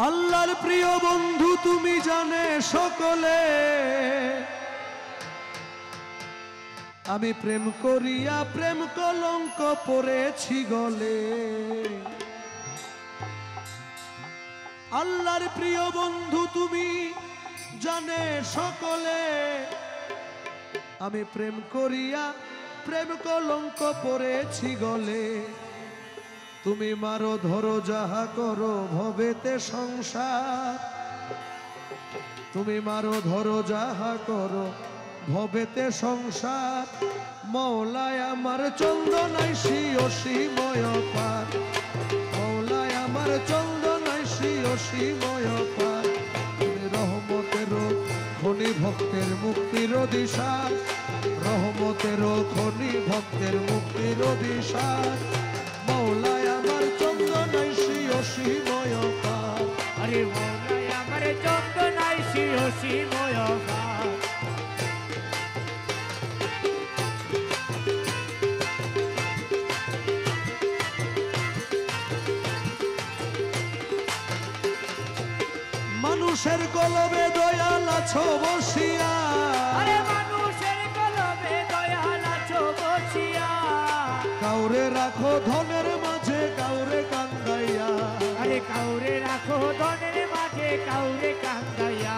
আল্লাহর প্রিয় বন্ধু তুমি জানে সকলে, আমি প্রেম করিয়া প্রেম কলঙ্ক পড়েছি গলে। আল্লাহর প্রিয় বন্ধু তুমি জানে সকলে, আমি প্রেম করিয়া প্রেম কলঙ্ক পড়েছি গলে। তুমি মারো ধরো যাহা করো ভবেতে সংসার, তুমি মারো ধরো যাহা করো ভবেতে সংসার। মওলায় আমার চন্দনাইশি অসীময় পার, মওলায় আমার চন্দনাইশি অসীময় পার। তুমি রহমতের খনি ভক্তের মুক্তির দিশা, রহমতের খনি ভক্তের মুক্তির দিশা। মওলায় আমার চন্দনাইশি অসীময় পার, আরে মওলায় আমার চন্দনাইশি অসীময় পার। মানুষের কলবে দয়াল আছো বসিয়া, আরে মানুষের কলবে দয়াল আছো বসিয়া। কাউরে রাখো ধনের মাঝে কাউরে কান্দাইয়া, আরে কাউরে রাখো ধনের মাঝে কাউরে কান্দাইয়া।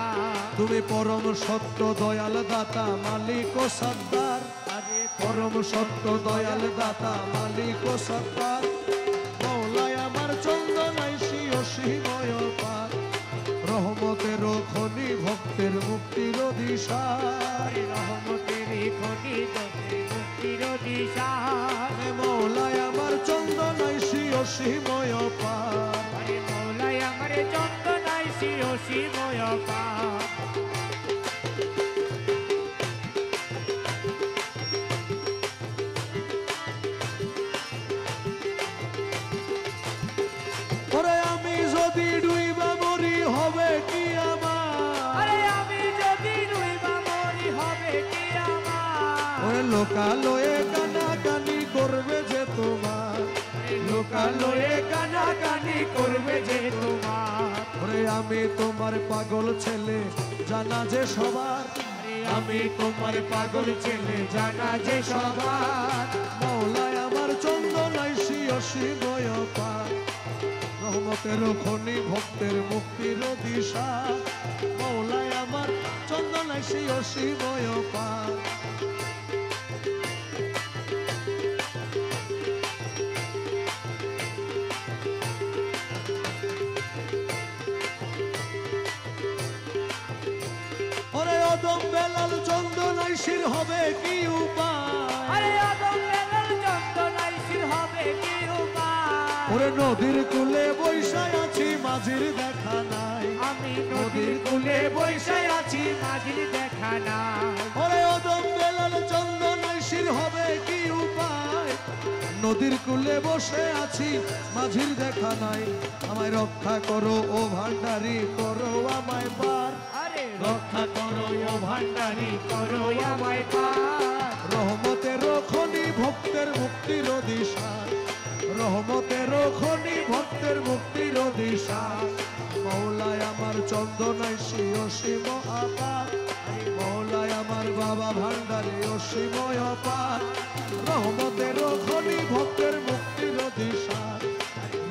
তুমি পরম সত্য দয়াল দাতা মালিক ও সত্তার, আরে পরম সত্য দয়াল দাতা মালিক ও সত্তার। মওলায় আমার চন্দনাইশি অসীময় পার, রহমতের খনি ভক্তের মুক্তির দিশা। আরে রহমতের খনি ভক্তের মুক্তির দিশা। মওলায় আমার চন্দনাইশি অসীময় পার, আরে মওলায় আমার চন্দনাইশি অসীময় পার। ওরে আমি যদি ডুইবা মরি হবে কি আমার, আরে আমি যদি ডুইবা মরি হবে কি আমার। ওরে লোকালয়ে কানাকানি করবে যে তোমার, লোকালয়ে কানাকানি করবে যে তোমার। ওরে আমি তোমার পাগল ছেলে জানা যে সবার, আমি তোমার পাগল ছেলে জানা যে সবার। মওলায় আমার চন্দনাইশি অসীময় পার, রহমতের খনি ভক্তের মুক্তির দিশা। মওলায় আমার চন্দনাইশি অসীময় পার। ওরে অদম বেলাল চন্দনাইশির হবে কি উপায়, আরে আদম বেলাল চন্দনাইশির হবে কি উপায়। ওরে নদীর কূলে বৈশায় আছি মাঝির দেখা নাই, আমি নদীর কূলে বসে আছি মাঝির দেখা নাই। ওরে অদম বেলাল চন্দনাইশির হবে কি উপায়। নদীর কূলে বসে আছি মাঝির দেখা নাই, আমায় রক্ষা করো ও ভান্ডারি করো আমায় পার। আরে রক্ষা করো ও ভান্ডারি করো আমায় পার। রহমতের খনি ভক্তের মুক্তির দিশা, রহমতের খনি ভক্তের মুক্তির দিশা। মওলায় আমার চন্দনাইশি অসীম আপার, মওলায় আমার বাবা ভান্ডারি অসীময় পার। রহমতের খনি ভক্তের মুক্তির দিশা,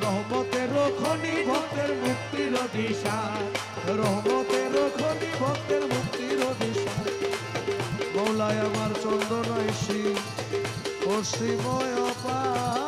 রহমতের খনি ভক্তের মুক্তির দিশা, রহমতের খনি ভক্তের মুক্তির দিশা। মওলায় আমার চন্দনাইশি অসীময় পার।